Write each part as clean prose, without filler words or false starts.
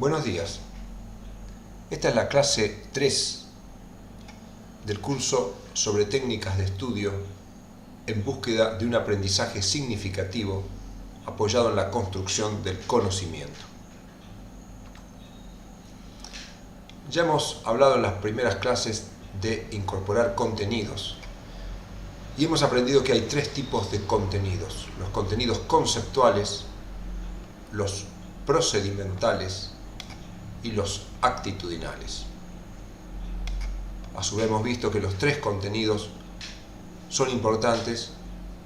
Buenos días. Esta es la clase 3 del curso sobre técnicas de estudio en búsqueda de un aprendizaje significativo apoyado en la construcción del conocimiento. Ya hemos hablado en las primeras clases de incorporar contenidos y hemos aprendido que hay tres tipos de contenidos: los contenidos conceptuales, los procedimentales y los actitudinales. A su vez hemos visto que los tres contenidos son importantes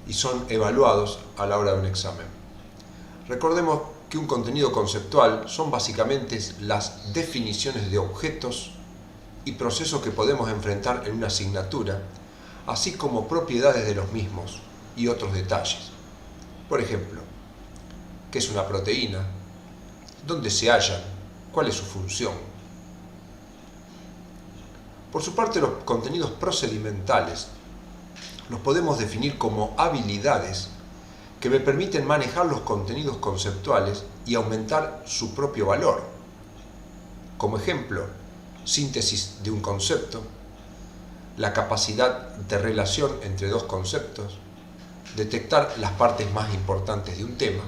y son evaluados a la hora de un examen. Recordemos que un contenido conceptual son básicamente las definiciones de objetos y procesos que podemos enfrentar en una asignatura, así como propiedades de los mismos y otros detalles. Por ejemplo, ¿qué es una proteína? ¿Dónde se hallan? ¿Cuál es su función? Por su parte, los contenidos procedimentales los podemos definir como habilidades que me permiten manejar los contenidos conceptuales y aumentar su propio valor. Como ejemplo, síntesis de un concepto, la capacidad de relación entre dos conceptos, detectar las partes más importantes de un tema,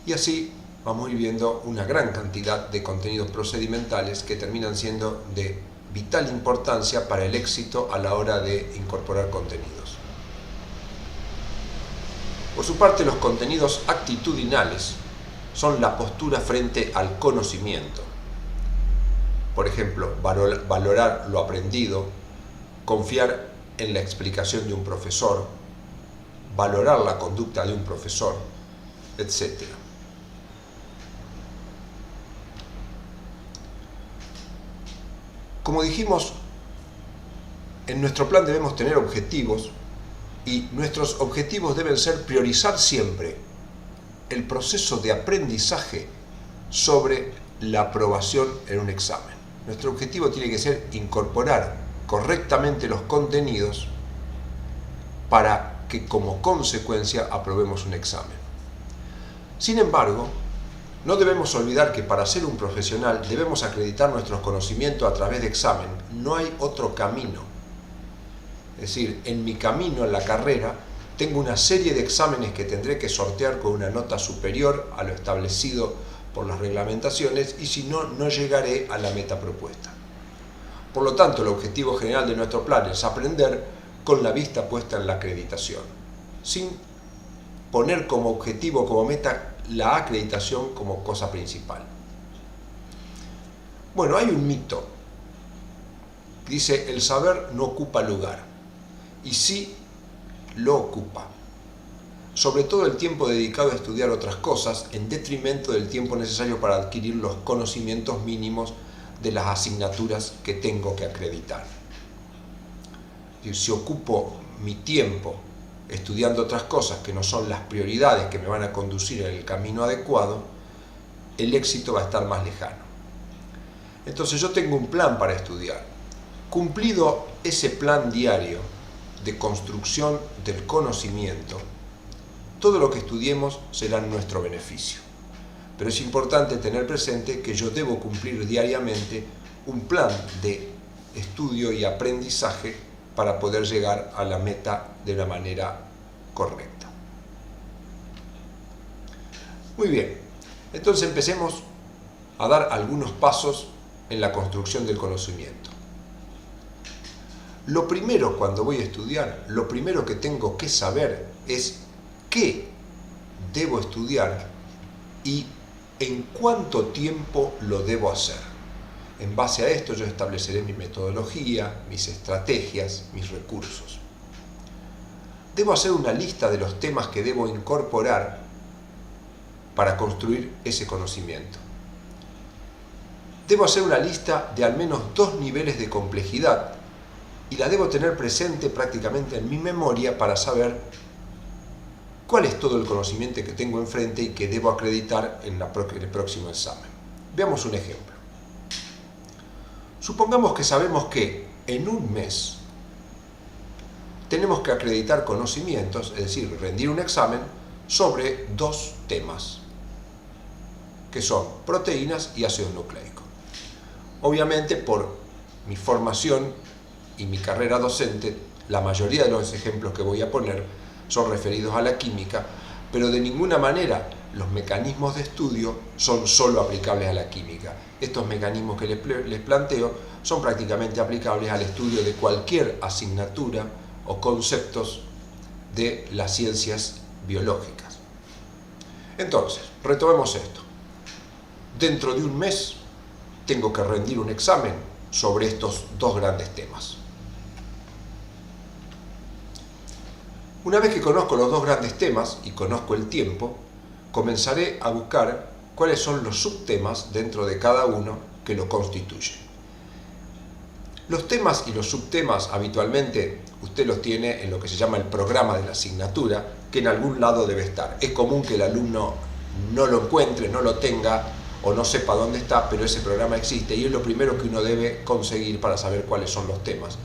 y así vamos a ir viendo una gran cantidad de contenidos procedimentales que terminan siendo de vital importancia para el éxito a la hora de incorporar contenidos. Por su parte, los contenidos actitudinales son la postura frente al conocimiento. Por ejemplo, valorar lo aprendido, confiar en la explicación de un profesor, valorar la conducta de un profesor, etc. Como dijimos, en nuestro plan debemos tener objetivos y nuestros objetivos deben ser priorizar siempre el proceso de aprendizaje sobre la aprobación en un examen. Nuestro objetivo tiene que ser incorporar correctamente los contenidos para que como consecuencia aprobemos un examen. Sin embargo, no debemos olvidar que para ser un profesional debemos acreditar nuestros conocimientos a través de examen. No hay otro camino. Es decir, en mi camino en la carrera tengo una serie de exámenes que tendré que sortear con una nota superior a lo establecido por las reglamentaciones, y si no, no llegaré a la meta propuesta. Por lo tanto, el objetivo general de nuestro plan es aprender con la vista puesta en la acreditación, sin poner como objetivo, como meta, la acreditación como cosa principal. Bueno, hay un mito. Dice: el saber no ocupa lugar. Y sí lo ocupa. Sobre todo el tiempo dedicado a estudiar otras cosas, en detrimento del tiempo necesario para adquirir los conocimientos mínimos de las asignaturas que tengo que acreditar. Si ocupo mi tiempo estudiando otras cosas que no son las prioridades que me van a conducir en el camino adecuado, el éxito va a estar más lejano. Entonces yo tengo un plan para estudiar. Cumplido ese plan diario de construcción del conocimiento, todo lo que estudiemos será en nuestro beneficio. Pero es importante tener presente que yo debo cumplir diariamente un plan de estudio y aprendizaje para poder llegar a la meta de la manera correcta. Muy bien, entonces empecemos a dar algunos pasos en la construcción del conocimiento. Lo primero, cuando voy a estudiar, lo primero que tengo que saber es qué debo estudiar y en cuánto tiempo lo debo hacer. En base a esto yo estableceré mi metodología, mis estrategias, mis recursos. Debo hacer una lista de los temas que debo incorporar para construir ese conocimiento. Debo hacer una lista de al menos 2 niveles de complejidad y la debo tener presente prácticamente en mi memoria para saber cuál es todo el conocimiento que tengo enfrente y que debo acreditar en el próximo examen. Veamos un ejemplo. Supongamos que sabemos que en un mes tenemos que acreditar conocimientos, es decir, rendir un examen sobre 2 temas. que son proteínas y ácidos nucleicos. Obviamente, por mi formación y mi carrera docente, la mayoría de los ejemplos que voy a poner son referidos a la química, pero de ninguna manera los mecanismos de estudio son solo aplicables a la química. Estos mecanismos que les planteo son prácticamente aplicables al estudio de cualquier asignatura o conceptos de las ciencias biológicas. Entonces, retomemos esto. Dentro de un mes tengo que rendir un examen sobre estos dos grandes temas. Una vez que conozco los dos grandes temas y conozco el tiempo, comenzaré a buscar cuáles son los subtemas dentro de cada uno que lo constituyen. Los temas y los subtemas habitualmente usted los tiene en lo que se llama el programa de la asignatura, que en algún lado debe estar. Es común que el alumno no lo encuentre, no lo tenga o no sepa dónde está, pero ese programa existe y es lo primero que uno debe conseguir para saber cuáles son los temas.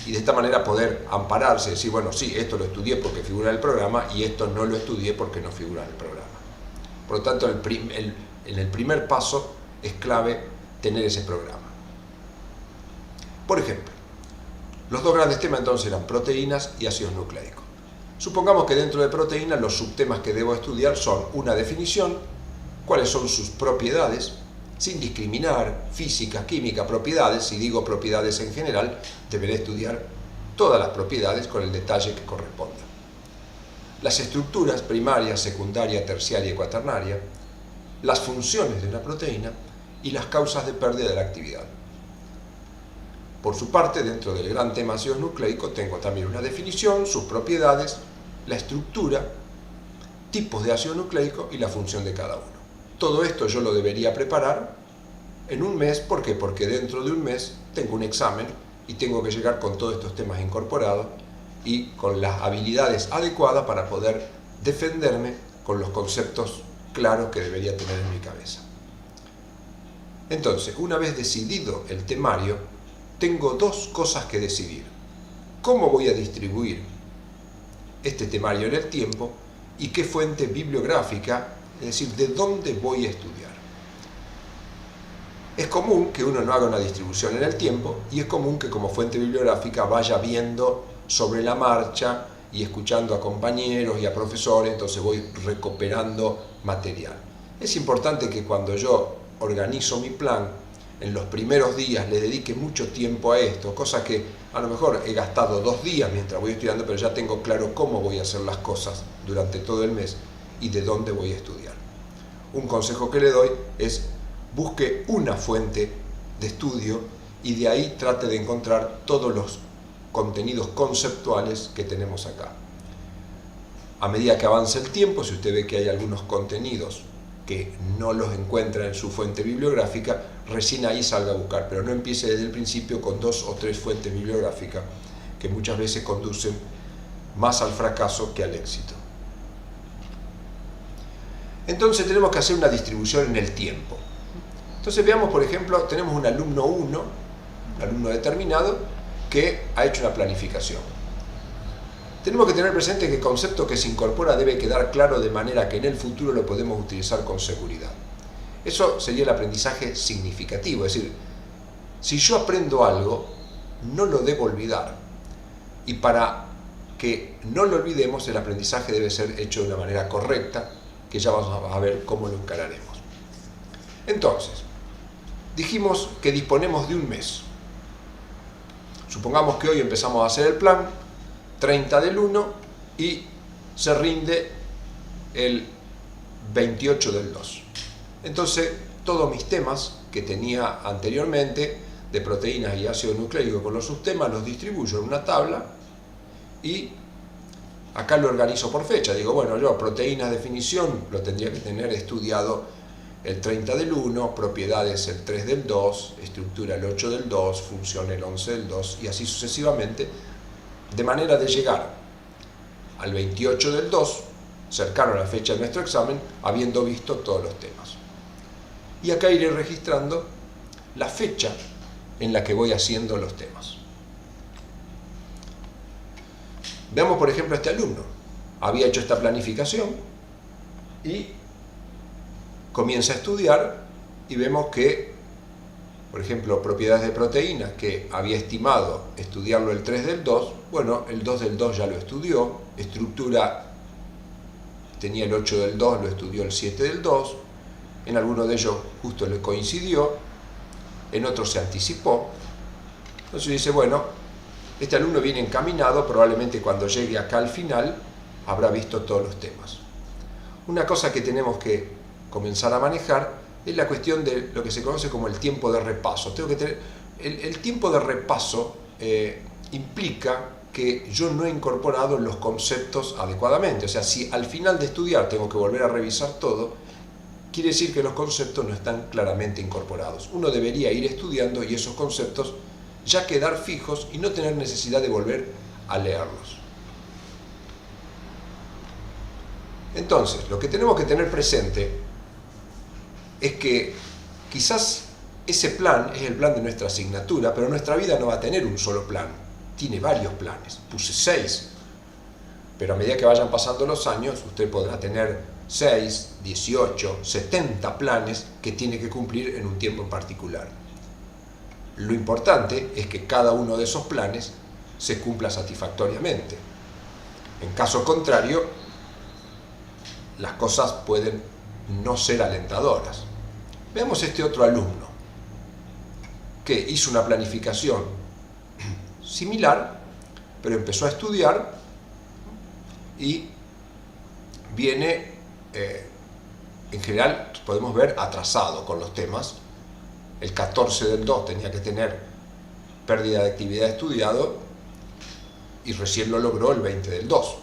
Y de esta manera poder ampararse, decir, bueno, sí, esto lo estudié porque figura en el programa y esto no lo estudié porque no figura en el programa. Por lo tanto, en el primer paso es clave tener ese programa. Por ejemplo, los dos grandes temas entonces eran proteínas y ácidos nucleicos. Supongamos que dentro de proteínas los subtemas que debo estudiar son una definición, cuáles son sus propiedades, sin discriminar, física, química, propiedades. Si digo propiedades en general, deberé estudiar todas las propiedades con el detalle que corresponda. Las estructuras primaria, secundaria, terciaria y cuaternaria, las funciones de una proteína y las causas de pérdida de la actividad. Por su parte, dentro del gran tema ácidos nucleicos, tengo también una definición, sus propiedades, la estructura, tipos de ácido nucleico y la función de cada uno. Todo esto yo lo debería preparar en un mes. ¿Por qué? Porque dentro de un mes tengo un examen y tengo que llegar con todos estos temas incorporados y con las habilidades adecuadas para poder defenderme con los conceptos claros que debería tener en mi cabeza. Entonces, una vez decidido el temario, tengo dos cosas que decidir: cómo voy a distribuir este temario en el tiempo y qué fuente bibliográfica, es decir, de dónde voy a estudiar. Es común que uno no haga una distribución en el tiempo y es común que como fuente bibliográfica vaya viendo sobre la marcha y escuchando a compañeros y a profesores, entonces voy recuperando material. Es importante que cuando yo organizo mi plan, en los primeros días le dedique mucho tiempo a esto, cosa que a lo mejor he gastado 2 días mientras voy estudiando, pero ya tengo claro cómo voy a hacer las cosas durante todo el mes y de dónde voy a estudiar. Un consejo que le doy es: busque una fuente de estudio y de ahí trate de encontrar todos los contenidos conceptuales que tenemos acá. A medida que avance el tiempo, si usted ve que hay algunos contenidos que no los encuentra en su fuente bibliográfica, recién ahí salga a buscar, pero no empiece desde el principio con 2 o 3 fuentes bibliográficas que muchas veces conducen más al fracaso que al éxito. Entonces tenemos que hacer una distribución en el tiempo. Entonces veamos, por ejemplo, tenemos un alumno 1, un alumno determinado, que ha hecho una planificación. Tenemos que tener presente que el concepto que se incorpora debe quedar claro de manera que en el futuro lo podemos utilizar con seguridad. Eso sería el aprendizaje significativo, es decir, si yo aprendo algo, no lo debo olvidar. Y para que no lo olvidemos, el aprendizaje debe ser hecho de una manera correcta, que ya vamos a ver cómo lo encararemos. Entonces, dijimos que disponemos de un mes. Supongamos que hoy empezamos a hacer el plan, 30 del 1, y se rinde el 28 del 2. Entonces, todos mis temas que tenía anteriormente, de proteínas y ácido nucleico con los subtemas, los distribuyo en una tabla y acá lo organizo por fecha. Digo, bueno, yo proteínas definición lo tendría que tener estudiado el 30 del 1, propiedades el 3 del 2, estructura el 8 del 2, función el 11 del 2 y así sucesivamente, de manera de llegar al 28 del 2, cercano a la fecha de nuestro examen, habiendo visto todos los temas. Y acá iré registrando la fecha en la que voy haciendo los temas. Veamos, por ejemplo, a este alumno. Había hecho esta planificación y comienza a estudiar y vemos que, por ejemplo, propiedades de proteínas, que había estimado estudiarlo el 3 del 2, bueno, el 2 del 2 ya lo estudió, estructura tenía el 8 del 2, lo estudió el 7 del 2, en alguno de ellos justo le coincidió, en otros se anticipó. Entonces dice, bueno, este alumno viene encaminado, probablemente cuando llegue acá al final habrá visto todos los temas. Una cosa que tenemos que comenzar a manejar es la cuestión de lo que se conoce como el tiempo de repaso. Tengo que tener, el tiempo de repaso implica que yo no he incorporado los conceptos adecuadamente. O sea, si al final de estudiar tengo que volver a revisar todo, quiere decir que los conceptos no están claramente incorporados. Uno debería ir estudiando y esos conceptos ya quedar fijos y no tener necesidad de volver a leerlos. Entonces, lo que tenemos que tener presente es que quizás ese plan es el plan de nuestra asignatura, pero nuestra vida no va a tener un solo plan, tiene varios planes. Puse 6, pero a medida que vayan pasando los años, usted podrá tener 6, 18, 70 planes que tiene que cumplir en un tiempo en particular. Lo importante es que cada uno de esos planes se cumpla satisfactoriamente. En caso contrario, las cosas pueden no ser alentadoras. Veamos este otro alumno que hizo una planificación similar, pero empezó a estudiar y viene, en general, podemos ver atrasado con los temas. El 14 del 2 tenía que tener pérdida de actividad estudiado y recién lo logró el 20 del 2.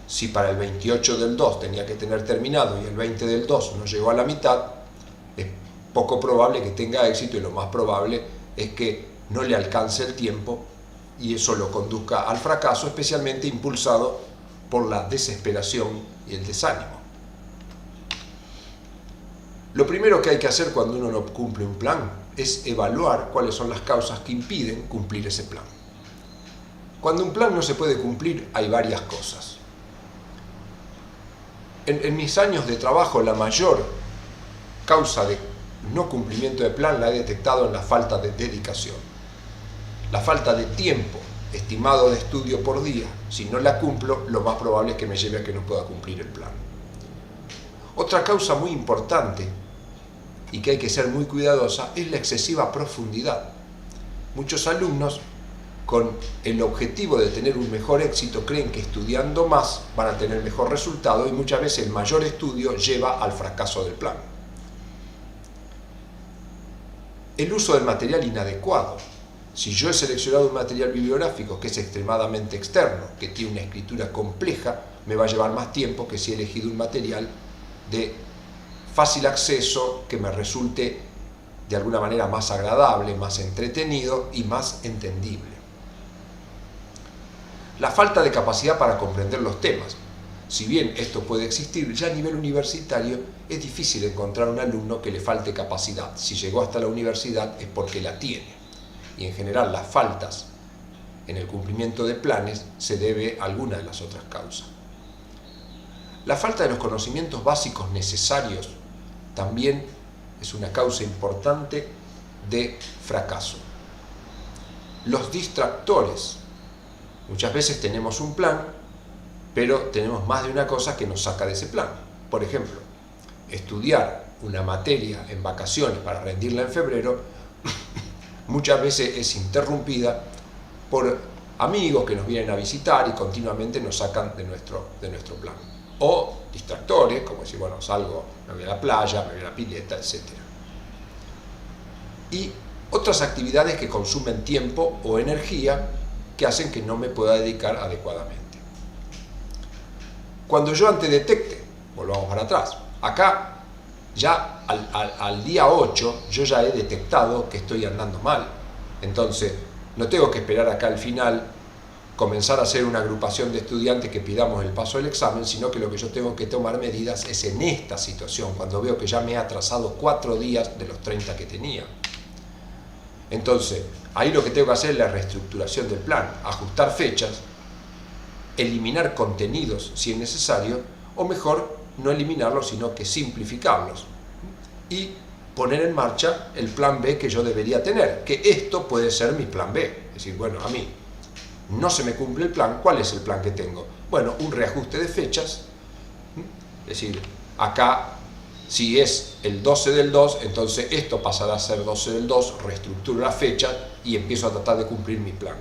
Si para el 28 del 2 tenía que tener terminado y el 20 del 2 no llegó a la mitad, es poco probable que tenga éxito y lo más probable es que no le alcance el tiempo y eso lo conduzca al fracaso, especialmente impulsado por la desesperación y el desánimo. Lo primero que hay que hacer cuando uno no cumple un plan es evaluar cuáles son las causas que impiden cumplir ese plan. Cuando un plan no se puede cumplir, hay varias cosas. En mis años de trabajo, la mayor causa de no cumplimiento de plan la he detectado en la falta de dedicación. La falta de tiempo estimado de estudio por día. Si no la cumplo, lo más probable es que me lleve a que no pueda cumplir el plan. Otra causa muy importante y que hay que ser muy cuidadosa es la excesiva profundidad. Muchos alumnos, con el objetivo de tener un mejor éxito, creen que estudiando más van a tener mejor resultado y muchas veces el mayor estudio lleva al fracaso del plan. El uso del material inadecuado. Si yo he seleccionado un material bibliográfico que es extremadamente externo, que tiene una escritura compleja, me va a llevar más tiempo que si he elegido un material de fácil acceso que me resulte de alguna manera más agradable, más entretenido y más entendible. La falta de capacidad para comprender los temas. Si bien esto puede existir, ya a nivel universitario es difícil encontrar un alumno que le falte capacidad. Si llegó hasta la universidad es porque la tiene. Y en general las faltas en el cumplimiento de planes se debe a alguna de las otras causas. La falta de los conocimientos básicos necesarios también es una causa importante de fracaso. Los distractores. Muchas veces tenemos un plan, pero tenemos más de una cosa que nos saca de ese plan. Por ejemplo, estudiar una materia en vacaciones para rendirla en febrero muchas veces es interrumpida por amigos que nos vienen a visitar y continuamente nos sacan de nuestro plan. O distractores, como decir, bueno, salgo, me voy a la playa, me voy a la pileta, etc. Y otras actividades que consumen tiempo o energía que hacen que no me pueda dedicar adecuadamente. Cuando yo antedetecte, volvamos para atrás, acá ya al día 8 yo ya he detectado que estoy andando mal. Entonces no tengo que esperar acá al final comenzar a hacer una agrupación de estudiantes que pidamos el paso del examen, sino que lo que yo tengo que tomar medidas es en esta situación, cuando veo que ya me he atrasado 4 días de los 30 que tenía. Entonces, ahí lo que tengo que hacer es la reestructuración del plan, ajustar fechas, eliminar contenidos si es necesario, o mejor, no eliminarlos, sino que simplificarlos y poner en marcha el plan B que yo debería tener, que esto puede ser mi plan B. Es decir, bueno, a mí no se me cumple el plan, ¿cuál es el plan que tengo? Bueno, un reajuste de fechas, es decir, acá si es el 12 del 2, entonces esto pasará a ser 12 del 2, reestructuro la fecha y empiezo a tratar de cumplir mi plan.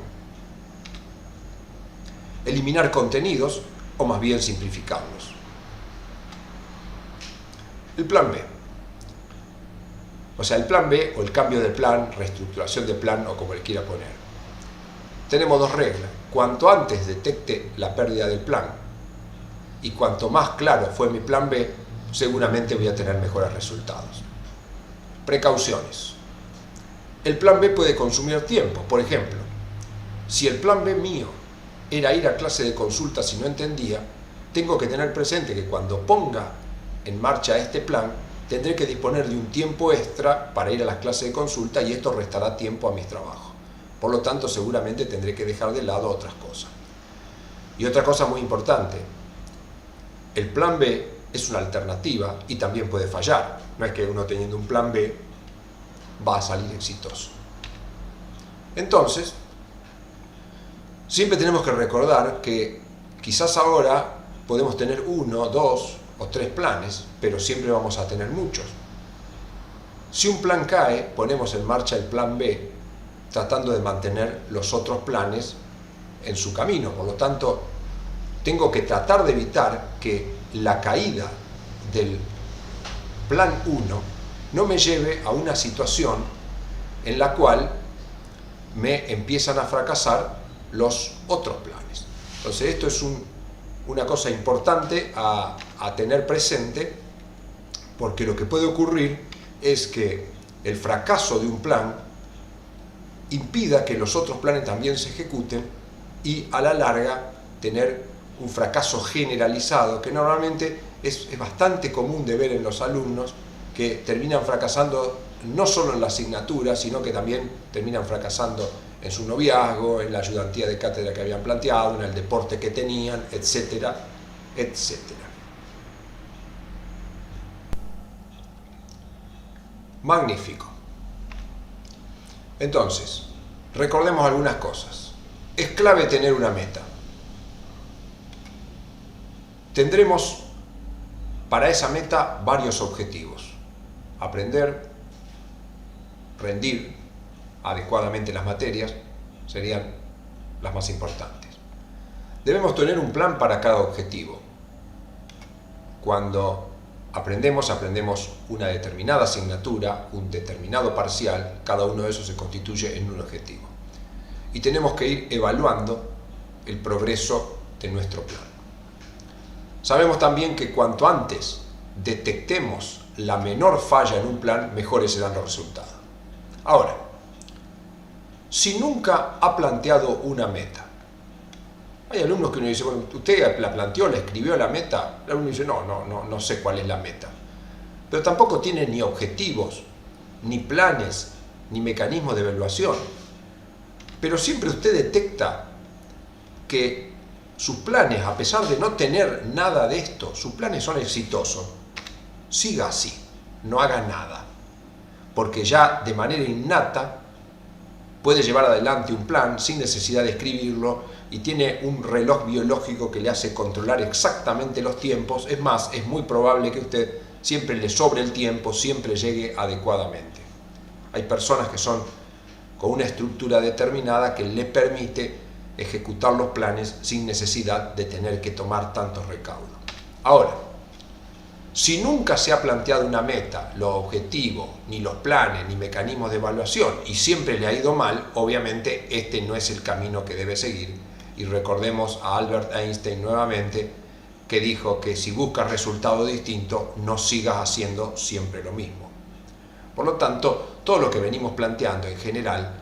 Eliminar contenidos o más bien simplificarlos. El plan B. O sea, el plan B o el cambio de plan, reestructuración de plan o como le quiera poner. Tenemos dos reglas. Cuanto antes detecte la pérdida del plan y cuanto más claro fue mi plan B, seguramente voy a tener mejores resultados. Precauciones. El plan B puede consumir tiempo. Por ejemplo, si el plan B mío era ir a clase de consulta si no entendía, tengo que tener presente que cuando ponga en marcha este plan, tendré que disponer de un tiempo extra para ir a las clases de consulta y esto restará tiempo a mis trabajos. Por lo tanto, seguramente tendré que dejar de lado otras cosas. Y otra cosa muy importante, el plan B es una alternativa y también puede fallar. No es que uno teniendo un plan B va a salir exitoso. Entonces, siempre tenemos que recordar que quizás ahora podemos tener 1, 2 o 3 planes, pero siempre vamos a tener muchos. Si un plan cae, ponemos en marcha el plan B, tratando de mantener los otros planes en su camino. Por lo tanto, tengo que tratar de evitar que la caída del plan 1 no me lleve a una situación en la cual me empiezan a fracasar los otros planes. Entonces esto es una cosa importante a tener presente, porque lo que puede ocurrir es que el fracaso de un plan impida que los otros planes también se ejecuten y a la larga tener un fracaso generalizado que normalmente es bastante común de ver en los alumnos que terminan fracasando no solo en la asignatura, sino que también terminan fracasando en su noviazgo, en la ayudantía de cátedra que habían planteado, en el deporte que tenían, etcétera, etcétera. Magnífico. Entonces, recordemos algunas cosas. Es clave tener una meta. Tendremos para esa meta varios objetivos. Aprender, rendir adecuadamente las materias serían las más importantes. Debemos tener un plan para cada objetivo. Cuando aprendemos una determinada asignatura, un determinado parcial, cada uno de esos se constituye en un objetivo. Y tenemos que ir evaluando el progreso de nuestro plan. Sabemos también que cuanto antes detectemos la menor falla en un plan, mejores serán los resultados. Ahora, si nunca ha planteado una meta, hay alumnos que uno dice, bueno, ¿usted la planteó, la escribió la meta? El alumno dice, no sé cuál es la meta. Pero tampoco tiene ni objetivos, ni planes, ni mecanismos de evaluación. Pero siempre usted detecta que sus planes, a pesar de no tener nada de esto, sus planes son exitosos. Siga así, no haga nada. Porque ya de manera innata puede llevar adelante un plan sin necesidad de escribirlo y tiene un reloj biológico que le hace controlar exactamente los tiempos. Es más, es muy probable que usted siempre le sobre el tiempo, siempre llegue adecuadamente. Hay personas que son con una estructura determinada que le permite ejecutar los planes sin necesidad de tener que tomar tantos recaudos. Ahora, si nunca se ha planteado una meta, los objetivos, ni los planes, ni mecanismos de evaluación, y siempre le ha ido mal, obviamente este no es el camino que debe seguir. Y recordemos a Albert Einstein nuevamente, que dijo que si buscas resultados distintos, no sigas haciendo siempre lo mismo. Por lo tanto, todo lo que venimos planteando en general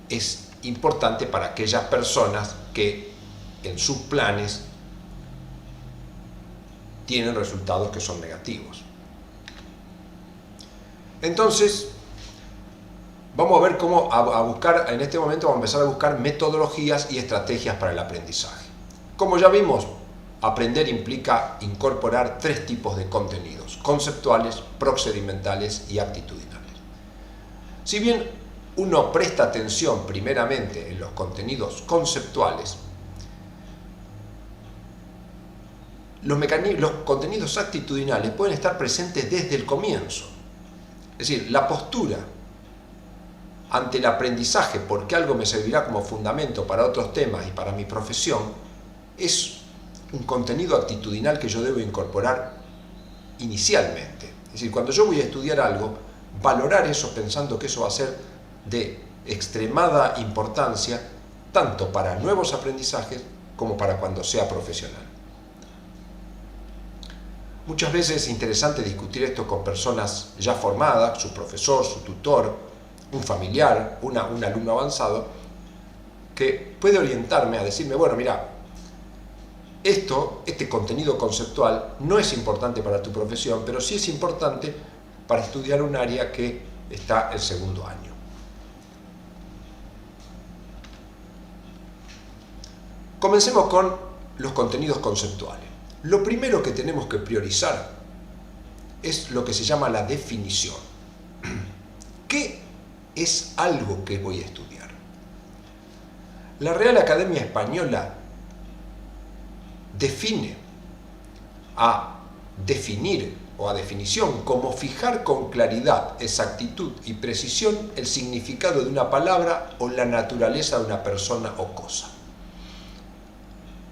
es importante para aquellas personas que en sus planes tienen resultados que son negativos. Entonces, vamos a ver cómo buscar, en este momento vamos a empezar a buscar metodologías y estrategias para el aprendizaje. Como ya vimos aprender implica incorporar 3 tipos de contenidos: conceptuales, procedimentales y actitudinales. Si bien uno presta atención primeramente en los contenidos conceptuales, los contenidos actitudinales pueden estar presentes desde el comienzo. Es decir, la postura ante el aprendizaje, porque algo me servirá como fundamento para otros temas y para mi profesión, es un contenido actitudinal que yo debo incorporar inicialmente. Es decir, cuando yo voy a estudiar algo, valorar eso pensando que eso va a ser de extremada importancia tanto para nuevos aprendizajes como para cuando sea profesional. Muchas veces es interesante discutir esto con personas ya formadas, su profesor, su tutor, un familiar, un alumno avanzado, que puede orientarme a decirme, bueno, mira, este contenido conceptual no es importante para tu profesión, pero sí es importante para estudiar un área que está el segundo año. Comencemos con los contenidos conceptuales. Lo primero que tenemos que priorizar es lo que se llama la definición. ¿Qué es algo que voy a estudiar? La Real Academia Española define a definir o a definición como fijar con claridad, exactitud y precisión el significado de una palabra o la naturaleza de una persona o cosa.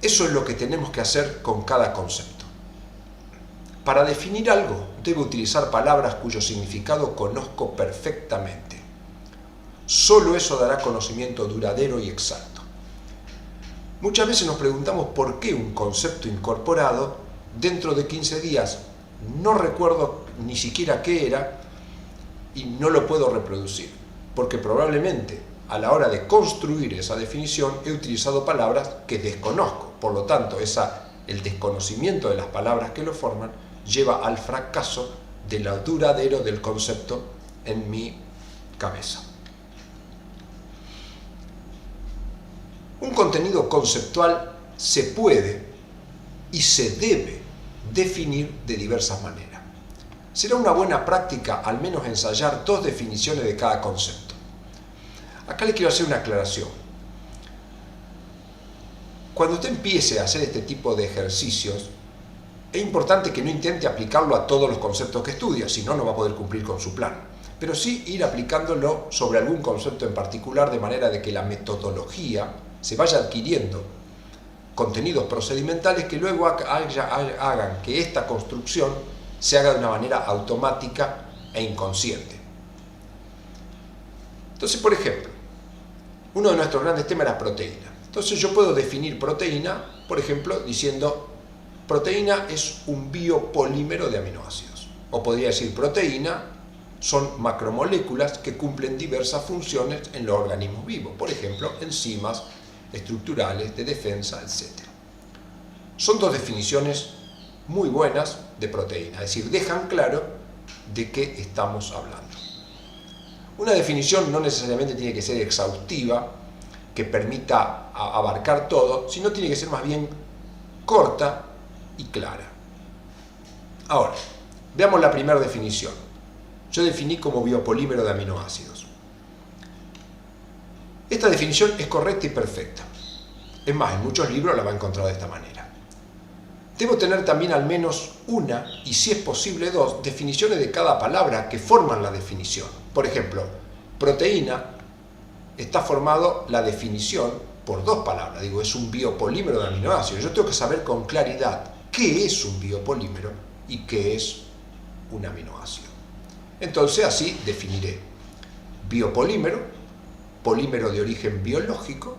Eso es lo que tenemos que hacer con cada concepto. Para definir algo, debo utilizar palabras cuyo significado conozco perfectamente. Solo eso dará conocimiento duradero y exacto. Muchas veces nos preguntamos por qué un concepto incorporado, dentro de 15 días, no recuerdo ni siquiera qué era y no lo puedo reproducir, porque probablemente a la hora de construir esa definición he utilizado palabras que desconozco. Por lo tanto, el desconocimiento de las palabras que lo forman lleva al fracaso de lo duradero del concepto en mi cabeza. Un contenido conceptual se puede y se debe definir de diversas maneras. Será una buena práctica al menos ensayar 2 definiciones de cada concepto. Acá le quiero hacer una aclaración. Cuando usted empiece a hacer este tipo de ejercicios, es importante que no intente aplicarlo a todos los conceptos que estudia, si no, no va a poder cumplir con su plan. Pero sí ir aplicándolo sobre algún concepto en particular, de manera de que la metodología se vaya adquiriendo contenidos procedimentales que luego hagan que esta construcción se haga de una manera automática e inconsciente. Entonces, por ejemplo, uno de nuestros grandes temas era proteína. Entonces yo puedo definir proteína, por ejemplo, diciendo proteína es un biopolímero de aminoácidos. O podría decir proteína son macromoléculas que cumplen diversas funciones en los organismos vivos. Por ejemplo, enzimas estructurales, de defensa, etc. Son 2 definiciones muy buenas de proteína, es decir, dejan claro de qué estamos hablando. Una definición no necesariamente tiene que ser exhaustiva, que permita abarcar todo, sino tiene que ser más bien corta y clara. Ahora, veamos la primera definición. Yo definí como biopolímero de aminoácidos. Esta definición es correcta y perfecta. Es más, en muchos libros la va a encontrar de esta manera. Debo tener también al menos una, y si es posible 2, definiciones de cada palabra que forman la definición. Por ejemplo, proteína está formado la definición por 2 palabras. Digo, es un biopolímero de aminoácidos. Yo tengo que saber con claridad qué es un biopolímero y qué es un aminoácido. Entonces así definiré biopolímero, polímero de origen biológico,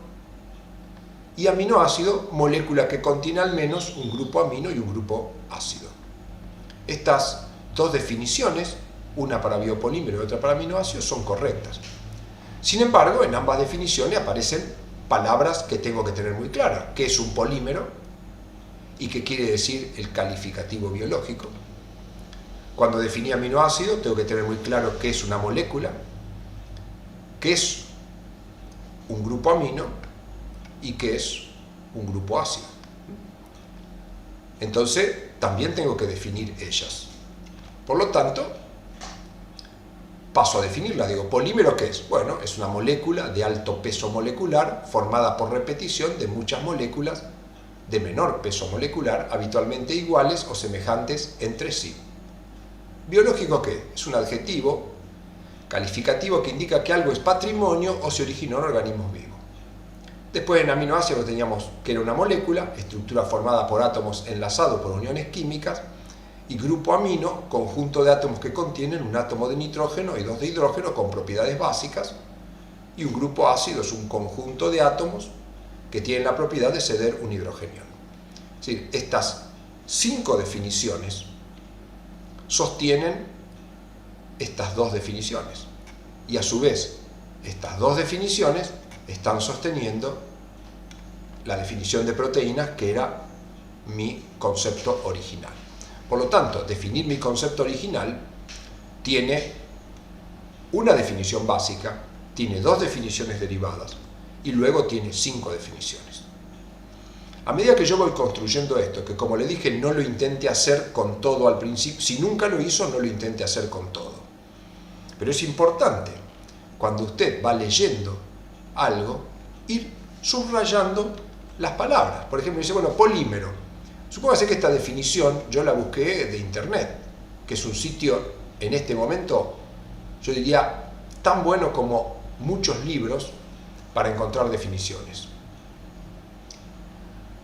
y aminoácido, molécula que contiene al menos un grupo amino y un grupo ácido. Estas 2 definiciones, una para biopolímero y otra para aminoácidos, son correctas. Sin embargo, en ambas definiciones aparecen palabras que tengo que tener muy claras. ¿Qué es un polímero? ¿Y qué quiere decir el calificativo biológico? Cuando definí aminoácido, tengo que tener muy claro qué es una molécula, qué es un grupo amino y qué es un grupo ácido. Entonces, también tengo que definir ellas. Por lo tanto, paso a definirla. Digo, ¿polímero qué es? Bueno, es una molécula de alto peso molecular formada por repetición de muchas moléculas de menor peso molecular, habitualmente iguales o semejantes entre sí. ¿Biológico qué? Es un adjetivo calificativo que indica que algo es patrimonio o se originó en organismos vivos. Después en aminoácidos teníamos que era una molécula, estructura formada por átomos enlazados por uniones químicas, y grupo amino, conjunto de átomos que contienen un átomo de nitrógeno y dos de hidrógeno con propiedades básicas, y un grupo ácido es un conjunto de átomos que tienen la propiedad de ceder un hidrogenión. Es decir, estas 5 definiciones sostienen estas 2 definiciones, y a su vez estas 2 definiciones están sosteniendo la definición de proteínas que era mi concepto original. Por lo tanto, definir mi concepto original tiene una definición básica, tiene 2 definiciones derivadas y luego tiene 5 definiciones. A medida que yo voy construyendo esto, que como le dije no lo intente hacer con todo al principio, si nunca lo hizo no lo intente hacer con todo. Pero es importante, cuando usted va leyendo algo, ir subrayando las palabras. Por ejemplo, dice, bueno, polímero. Supóngase que esta definición yo la busqué de internet, que es un sitio en este momento, yo diría, tan bueno como muchos libros para encontrar definiciones.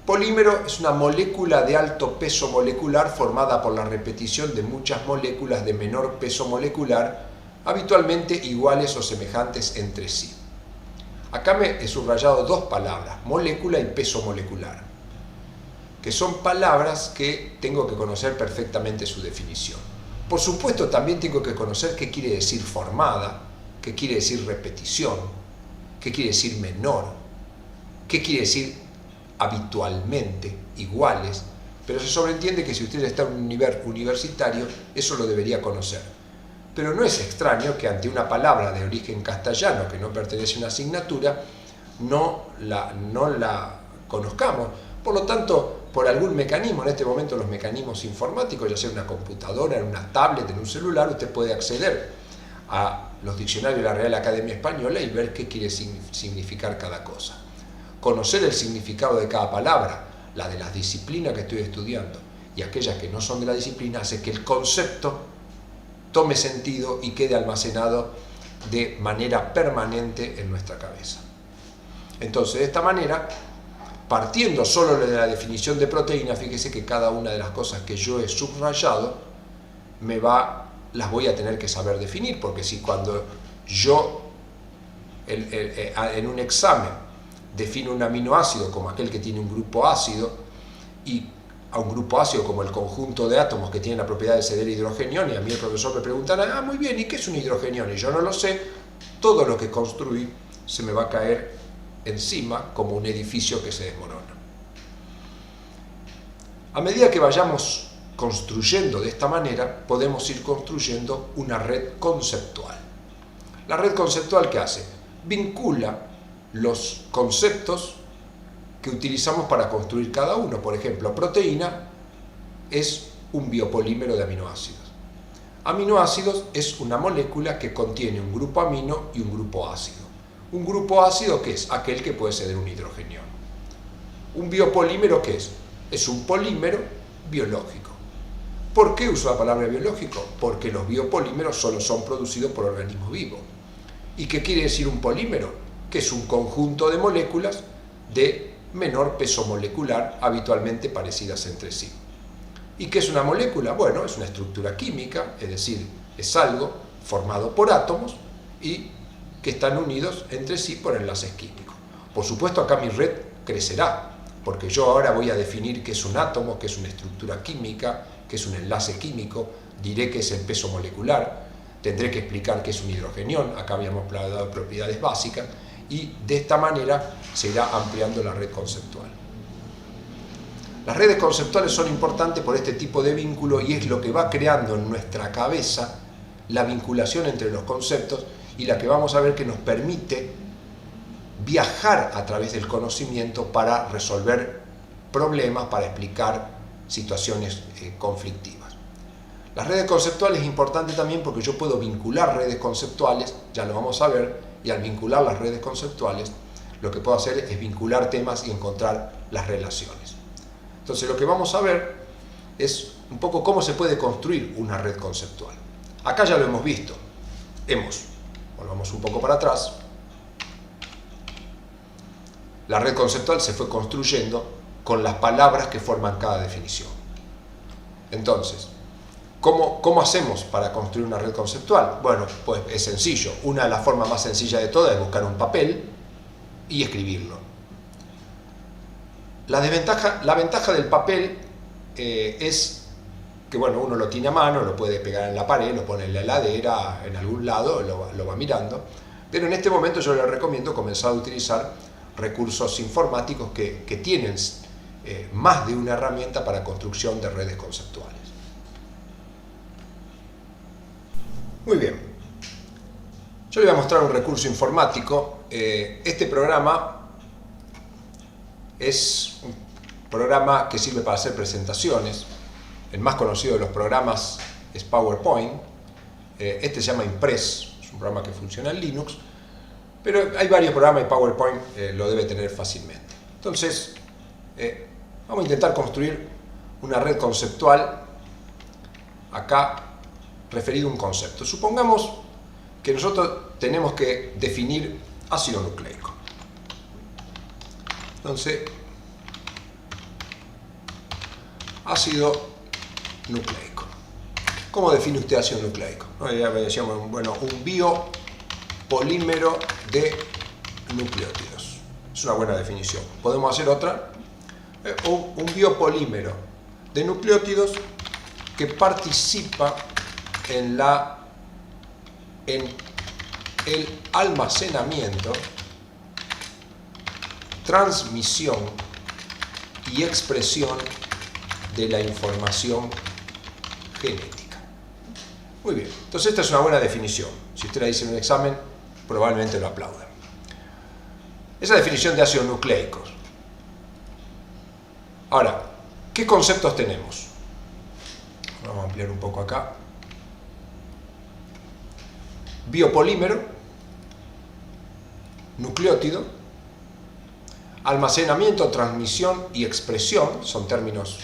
Polímero es una molécula de alto peso molecular formada por la repetición de muchas moléculas de menor peso molecular, habitualmente iguales o semejantes entre sí. Acá me he subrayado 2 palabras, molécula y peso molecular, que son palabras que tengo que conocer perfectamente su definición. Por supuesto, también tengo que conocer qué quiere decir formada, qué quiere decir repetición, qué quiere decir menor, qué quiere decir habitualmente, iguales, pero se sobreentiende que si usted está en un nivel universitario, eso lo debería conocer. Pero no es extraño que ante una palabra de origen castellano que no pertenece a una asignatura, no la conozcamos. Por lo tanto, por algún mecanismo, en este momento los mecanismos informáticos, ya sea una computadora, en una tablet, en un celular, usted puede acceder a los diccionarios de la Real Academia Española y ver qué quiere significar cada cosa. Conocer el significado de cada palabra, la de las disciplinas que estoy estudiando y aquellas que no son de la disciplina, hace que el concepto tome sentido y quede almacenado de manera permanente en nuestra cabeza. Entonces, de esta manera, partiendo solo de la definición de proteína, fíjese que cada una de las cosas que yo he subrayado las voy a tener que saber definir, porque si cuando yo en un examen defino un aminoácido como aquel que tiene un grupo ácido y a un grupo ácido como el conjunto de átomos que tienen la propiedad de ceder hidrogenión, y a mí el profesor me preguntará, muy bien, ¿y qué es un hidrogenión? Y yo no lo sé, todo lo que construí se me va a caer encima como un edificio que se desmorona. A medida que vayamos construyendo de esta manera, podemos ir construyendo una red conceptual. La red conceptual, ¿qué hace? Vincula los conceptos que utilizamos para construir cada uno. Por ejemplo, proteína es un biopolímero de aminoácidos. Aminoácidos es una molécula que contiene un grupo amino y un grupo ácido. Un grupo ácido, ¿qué es? Aquel que puede ceder un hidrogenión. Un biopolímero, ¿qué es? Es un polímero biológico. ¿Por qué uso la palabra biológico? Porque los biopolímeros solo son producidos por organismos vivos. ¿Y qué quiere decir un polímero? Que es un conjunto de moléculas de menor peso molecular, habitualmente parecidas entre sí. ¿Y qué es una molécula? Bueno, es una estructura química, es decir, es algo formado por átomos y que están unidos entre sí por enlaces químicos. Por supuesto, acá mi red crecerá, porque yo ahora voy a definir qué es un átomo, qué es una estructura química, qué es un enlace químico, diré qué es el peso molecular, tendré que explicar qué es un hidrogenión, acá habíamos hablado de propiedades básicas, y de esta manera se irá ampliando la red conceptual. Las redes conceptuales son importantes por este tipo de vínculo y es lo que va creando en nuestra cabeza la vinculación entre los conceptos y la que vamos a ver que nos permite viajar a través del conocimiento para resolver problemas, para explicar situaciones conflictivas. Las redes conceptuales es importante también porque yo puedo vincular redes conceptuales, ya lo vamos a ver, y al vincular las redes conceptuales, lo que puedo hacer es vincular temas y encontrar las relaciones. Entonces lo que vamos a ver es un poco cómo se puede construir una red conceptual. Acá ya lo hemos visto. Volvamos un poco para atrás. La red conceptual se fue construyendo con las palabras que forman cada definición. Entonces, ¿cómo hacemos para construir una red conceptual? Bueno, pues es sencillo. Una de las formas más sencillas de todas es buscar un papel y escribirlo. La ventaja del papel es que, bueno, uno lo tiene a mano, lo puede pegar en la pared, lo pone en la heladera, en algún lado, lo va mirando. Pero en este momento yo le recomiendo comenzar a utilizar recursos informáticos que tienen más de una herramienta para construcción de redes conceptuales. Muy bien. Yo le voy a mostrar un recurso informático. Este programa es un programa que sirve para hacer presentaciones. El más conocido de los programas es PowerPoint. Este se llama Impress, es un programa que funciona en Linux, pero hay varios programas y PowerPoint lo debe tener fácilmente. Entonces, vamos a intentar construir una red conceptual, acá referido a un concepto. Supongamos que nosotros tenemos que definir ácido nucleico. Entonces, ácido nucleico. ¿Cómo define usted ácido nucleico? Ya decíamos, bueno, un biopolímero de nucleótidos. Es una buena definición. ¿Podemos hacer otra? Un biopolímero de nucleótidos que participa en el almacenamiento, transmisión y expresión de la información genética. Muy bien, entonces esta es una buena definición. Si usted la dice en un examen, probablemente lo aplaudan. Esa definición de ácidos nucleicos. Ahora, ¿qué conceptos tenemos? Vamos a ampliar un poco acá. Biopolímero, nucleótido, almacenamiento, transmisión y expresión, son términos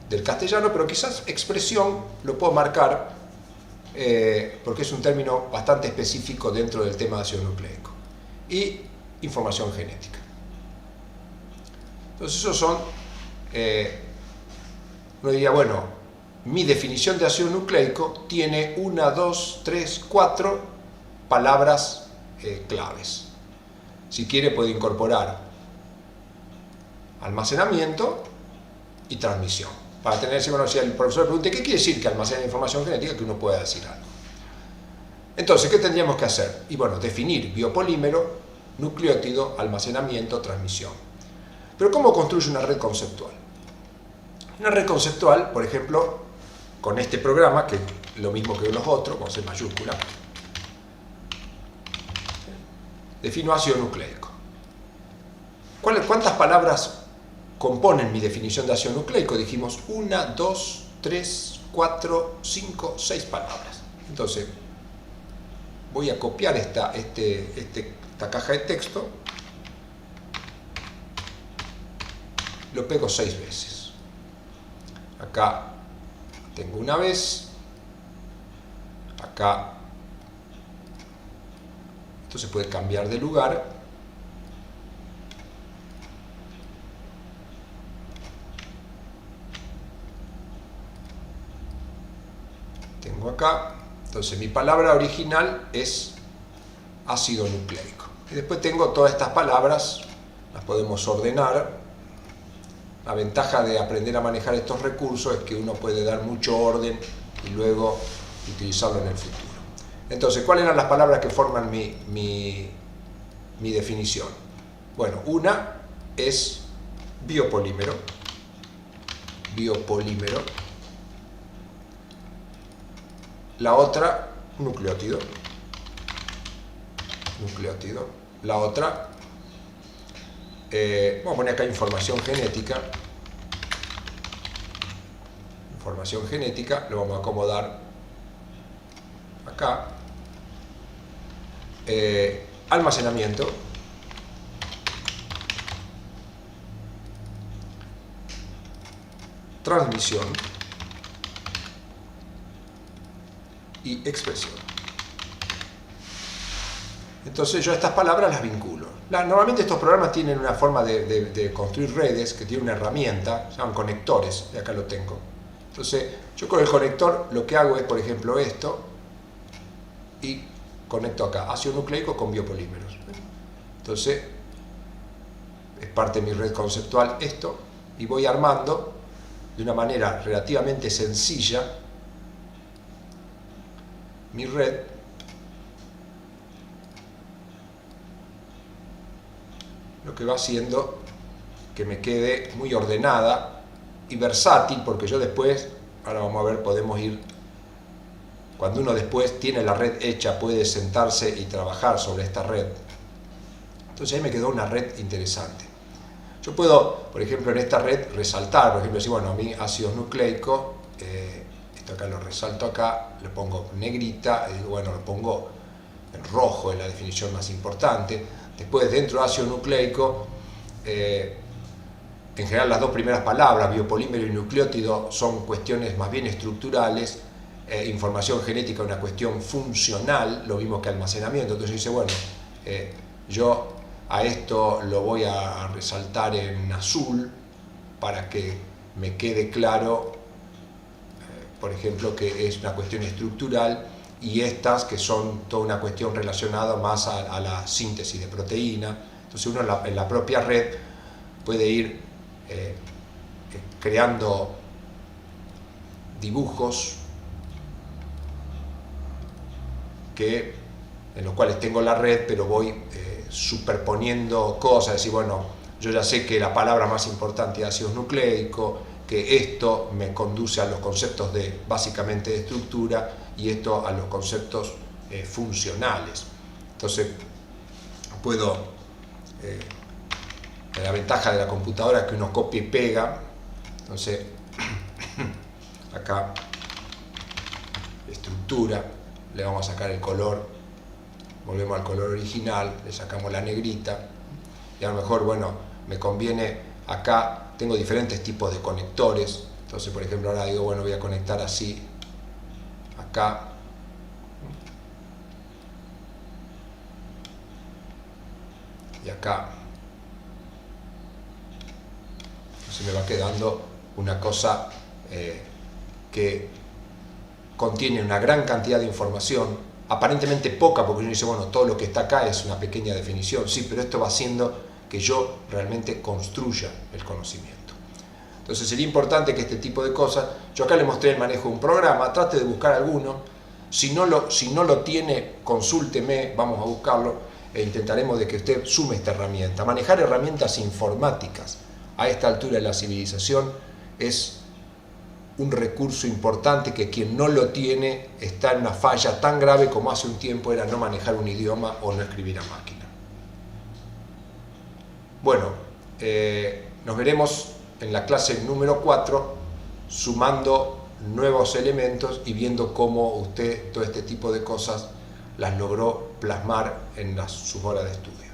del castellano, pero quizás expresión lo puedo marcar porque es un término bastante específico dentro del tema de ácido nucleico. Y información genética. Entonces esos son, uno diría, bueno, mi definición de ácido nucleico tiene 1, 2, 3, 4 palabras claves. Si quiere puede incorporar almacenamiento y transmisión. Para tener, bueno, si el profesor pregunte ¿qué quiere decir que almacena información genética? Que uno pueda decir algo. Entonces, ¿qué tendríamos que hacer? Y bueno, definir biopolímero, nucleótido, almacenamiento, transmisión. Pero ¿cómo construye una red conceptual? Una red conceptual, por ejemplo, con este programa, que es lo mismo que los otros, con C mayúscula, defino ácido nucleico. ¿Cuántas palabras componen mi definición de ácido nucleico? Dijimos 1, 2, 3, 4, 5, 6 palabras. Entonces, voy a copiar esta caja de texto, lo pego 6 veces. Acá tengo una vez, acá, esto se puede cambiar de lugar, tengo acá, entonces mi palabra original es ácido nucleico. Y después tengo todas estas palabras, las podemos ordenar. La ventaja de aprender a manejar estos recursos es que uno puede dar mucho orden y luego utilizarlo en el futuro. Entonces, ¿cuáles eran las palabras que forman mi definición? Bueno, una es biopolímero, la otra nucleótido, la otra, vamos a poner acá información genética, información genética, lo vamos a acomodar acá. Almacenamiento. Transmisión y expresión. Entonces yo estas palabras las vinculo. Normalmente estos programas tienen una forma de construir redes que tiene una herramienta, se llaman conectores, y acá lo tengo. Entonces yo con el conector lo que hago es, por ejemplo, esto, y conecto acá, ácido nucleico con biopolímeros. Entonces es parte de mi red conceptual esto, y voy armando de una manera relativamente sencilla mi red lo que va haciendo que me quede muy ordenada y versátil, porque yo después, ahora vamos a ver, podemos ir, cuando uno después tiene la red hecha, puede sentarse y trabajar sobre esta red. Entonces ahí me quedó una red interesante. Yo puedo, por ejemplo, en esta red resaltar, por ejemplo, decir, bueno, a mí ácidos nucleicos, esto acá lo resalto acá, le pongo negrita, y digo, bueno, lo pongo en rojo, es la definición más importante. Después, dentro de ácido nucleico, en general las dos primeras palabras, biopolímero y nucleótido, son cuestiones más bien estructurales, información genética una cuestión funcional, lo mismo que almacenamiento. Entonces dice, bueno, yo a esto lo voy a resaltar en azul para que me quede claro, por ejemplo, que es una cuestión estructural, y estas que son toda una cuestión relacionada más a la síntesis de proteína. Entonces uno en la propia red puede ir creando dibujos en los cuales tengo la red, pero voy superponiendo cosas, decir, bueno, yo ya sé que la palabra más importante es ácidos nucleicos, que esto me conduce a los conceptos básicamente de estructura, y esto a los conceptos funcionales. Entonces puedo, la ventaja de la computadora es que uno copia y pega. Entonces acá estructura, le vamos a sacar el color, volvemos al color original, le sacamos la negrita, y a lo mejor, bueno, me conviene acá, tengo diferentes tipos de conectores. Entonces, por ejemplo, ahora digo, bueno, voy a conectar así acá, y acá. Entonces me va quedando una cosa que contiene una gran cantidad de información, aparentemente poca, porque uno dice, bueno, todo lo que está acá es una pequeña definición. Sí, pero esto va haciendo que yo realmente construya el conocimiento. Entonces sería importante que este tipo de cosas, yo acá le mostré el manejo de un programa, trate de buscar alguno, si no lo tiene, consúlteme, vamos a buscarlo, e intentaremos de que usted sume esta herramienta. Manejar herramientas informáticas a esta altura de la civilización es un recurso importante, que quien no lo tiene está en una falla tan grave como hace un tiempo era no manejar un idioma o no escribir a máquina. Bueno, nos veremos en la clase número 4 sumando nuevos elementos y viendo cómo usted todo este tipo de cosas las logró plasmar en sus horas de estudio.